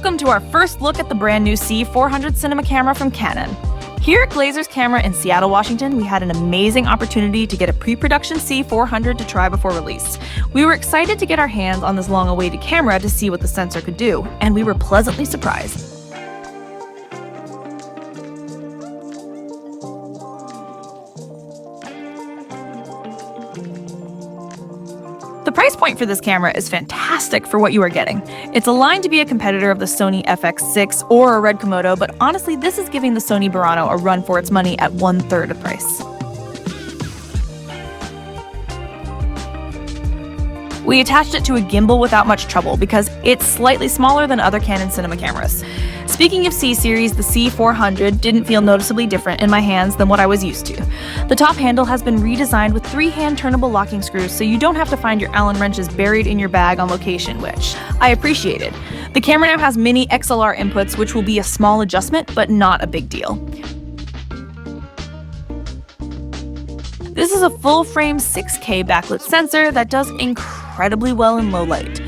Welcome to our first look at the brand new C400 cinema camera from Canon. Here at Glazer's Camera in Seattle, Washington, we had an amazing opportunity to get a pre-production C400 to try before release. We were excited to get our hands on this long-awaited camera to see what the sensor could do, and we were pleasantly surprised. The price point for this camera is fantastic for what you are getting. It's aligned to be a competitor of the Sony FX6 or a Red Komodo, but honestly, this is giving the Sony Burano a run for its money at 1/3 the price. We attached it to a gimbal without much trouble because it's slightly smaller than other Canon cinema cameras. Speaking of C-series, the C400 didn't feel noticeably different in my hands than what I was used to. The top handle has been redesigned with 3 hand-turnable locking screws, so you don't have to find your Allen wrenches buried in your bag on location, which I appreciated. The camera now has mini XLR inputs, which will be a small adjustment, but not a big deal. This is a full-frame 6K backlit sensor that does incredibly well in low light.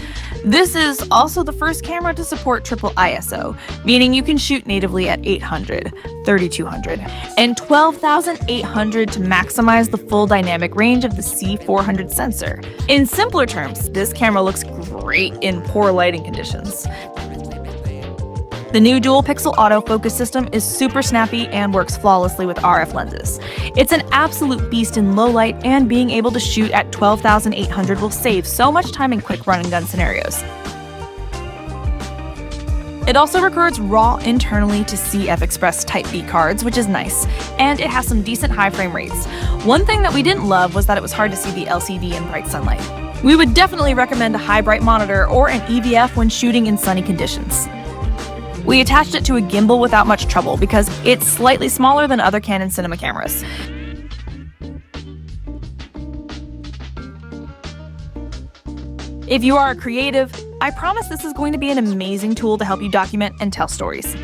This is also the first camera to support triple ISO, meaning you can shoot natively at 800, 3200, and 12,800 to maximize the full dynamic range of the C400 sensor. In simpler terms, this camera looks great in poor lighting conditions. The new dual-pixel autofocus system is super snappy and works flawlessly with RF lenses. It's an absolute beast in low light, and being able to shoot at 12,800 will save so much time in quick run-and-gun scenarios. It also records RAW internally to CF Express Type B cards, which is nice, and it has some decent high frame rates. One thing that we didn't love was that it was hard to see the LCD in bright sunlight. We would definitely recommend a high bright monitor or an EVF when shooting in sunny conditions. We attached it to a gimbal without much trouble because it's slightly smaller than other Canon cinema cameras. If you are a creative, I promise this is going to be an amazing tool to help you document and tell stories.